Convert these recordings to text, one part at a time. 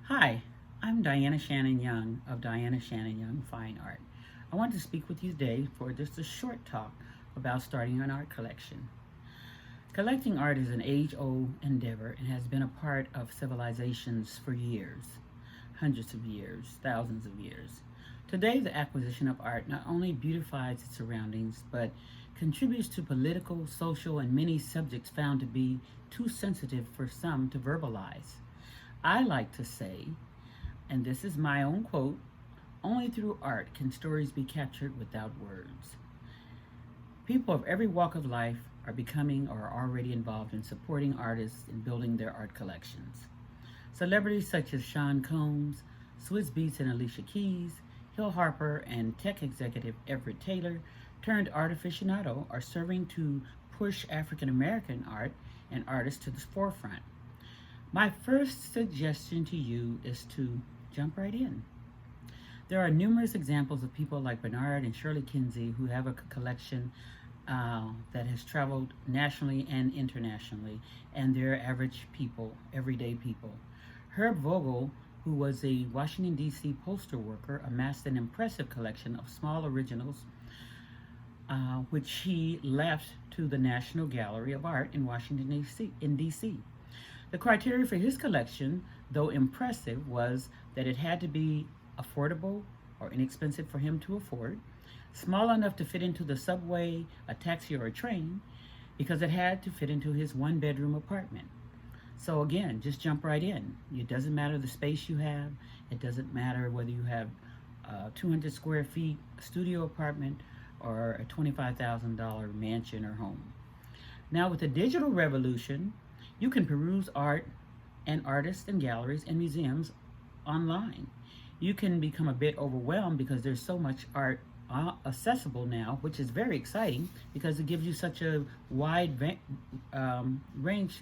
Hi, I'm Diana Shannon Young of Diana Shannon Young Fine Art. I want to speak with you today for just a short talk about starting an art collection. Collecting art is an age-old endeavor and has been a part of civilizations for years, hundreds of years, thousands of years. Today, the acquisition of art not only beautifies its surroundings, but contributes to political, social, and many subjects found to be too sensitive for some to verbalize. I like to say, and this is my own quote, only through art can stories be captured without words. People of every walk of life are becoming or are already involved in supporting artists in building their art collections. Celebrities such as Sean Combs, Swizz Beatz and Alicia Keys, Hill Harper, and tech executive Everett Taylor, turned art aficionado, are serving to push African American art and artists to the forefront. My first suggestion to you is to jump right in. There are numerous examples of people like Bernard and Shirley Kinsey who have a collection that has traveled nationally and internationally, and they're average people, everyday people. Herb Vogel, who was a Washington, D.C. poster worker, amassed an impressive collection of small originals, which he left to the National Gallery of Art in Washington, D.C. The criteria for his collection, though impressive, was that it had to be affordable or inexpensive for him to afford, small enough to fit into the subway, a taxi, or a train, because it had to fit into his one-bedroom apartment. So again, just jump right in. It doesn't matter the space you have. It doesn't matter whether you have 200 square feet, a studio apartment, or a $25,000 mansion or home. Now with the digital revolution, you can peruse art and artists and galleries and museums online. You can become a bit overwhelmed because there's so much art accessible now, which is very exciting because it gives you such a wide range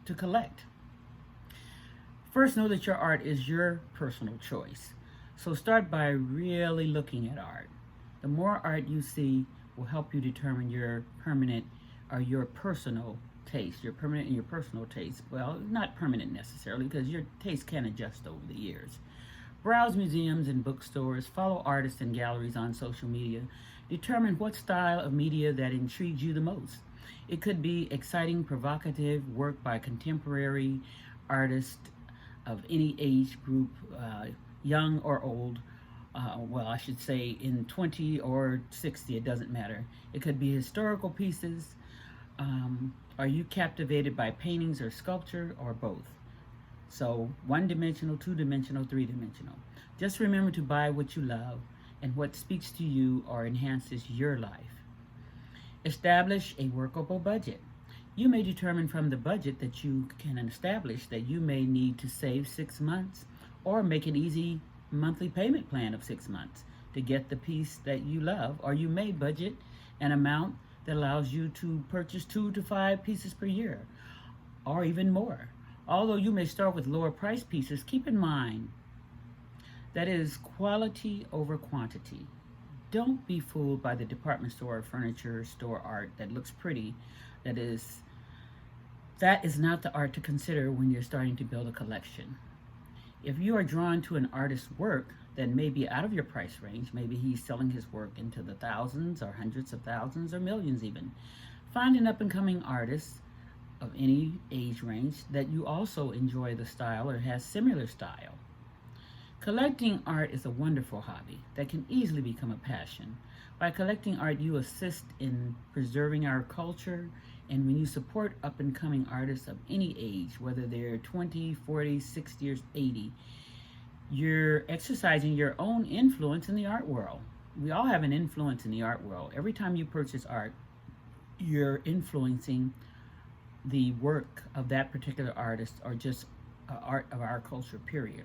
to collect. First, know that your art is your personal choice. So start by really looking at art. The more art you see will help you determine your permanent or your personal taste, your permanent and your personal taste. Well, not permanent necessarily, because your taste can adjust over the years. Browse museums and bookstores, follow artists and galleries on social media. Determine what style of media that intrigues you the most. It could be exciting, provocative work by contemporary artists of any age group, young or old. Well, I should say in 20 or 60, it doesn't matter. It could be historical pieces. Are you captivated by paintings or sculpture, or both? So one-dimensional, two-dimensional, three-dimensional. Just remember to buy what you love and what speaks to you or enhances your life. Establish a workable budget. You may determine from the budget that you can establish that you may need to save 6 months or make an easy monthly payment plan of 6 months to get the piece that you love, or you may budget an amount that allows you to purchase 2 to 5 pieces per year, or even more. Although you may start with lower price pieces, keep in mind that it is quality over quantity. Don't be fooled by the department store or furniture store art that looks pretty. That is not the art to consider when you're starting to build a collection. If you are drawn to an artist's work that may be out of your price range, maybe he's selling his work into the thousands or hundreds of thousands or millions even, find an up-and-coming artist of any age range that you also enjoy the style or has similar style. Collecting art is a wonderful hobby that can easily become a passion. By collecting art, you assist in preserving our culture, and when you support up-and-coming artists of any age, whether they're 20, 40, 60, or 80, you're exercising your own influence in the art world. We all have an influence in the art world. Every time you purchase art, you're influencing the work of that particular artist or just art of our culture, period.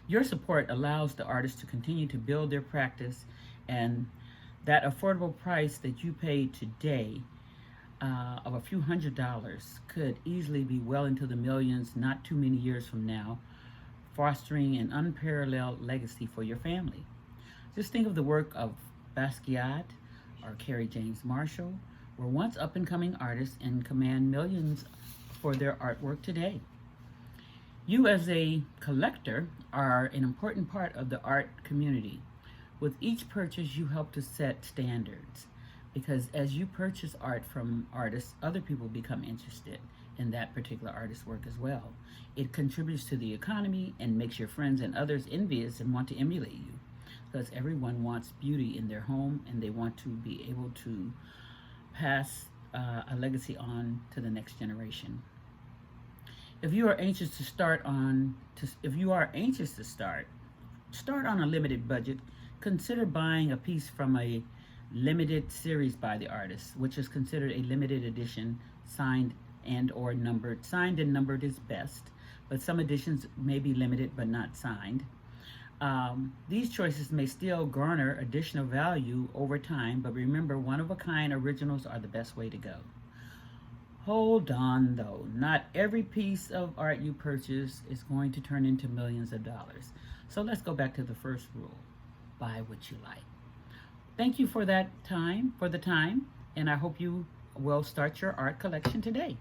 Your support allows the artist to continue to build their practice, and that affordable price that you pay today of a few $100s could easily be well into the millions not too many years from now, fostering an unparalleled legacy for your family. Just think of the work of Basquiat or Kerry James Marshall, were once up-and-coming artists and command millions for their artwork today. You, as a collector, are an important part of the art community. With each purchase, you help to set standards because as you purchase art from artists, other people become interested in that particular artist's work as well. It contributes to the economy and makes your friends and others envious and want to emulate you because everyone wants beauty in their home and they want to be able to pass a legacy on to the next generation. If you are anxious to start on a limited budget. Consider buying a piece from a limited series by the artist, which is considered a limited edition, signed and or numbered. Signed and numbered is best, but some editions may be limited but not signed. These choices may still garner additional value over time, but remember, one-of-a-kind originals are the best way to go. Hold on though, not every piece of art you purchase is going to turn into millions of dollars. So let's go back to the first rule. Buy what you like. Thank you for the time, and I hope you will start your art collection today.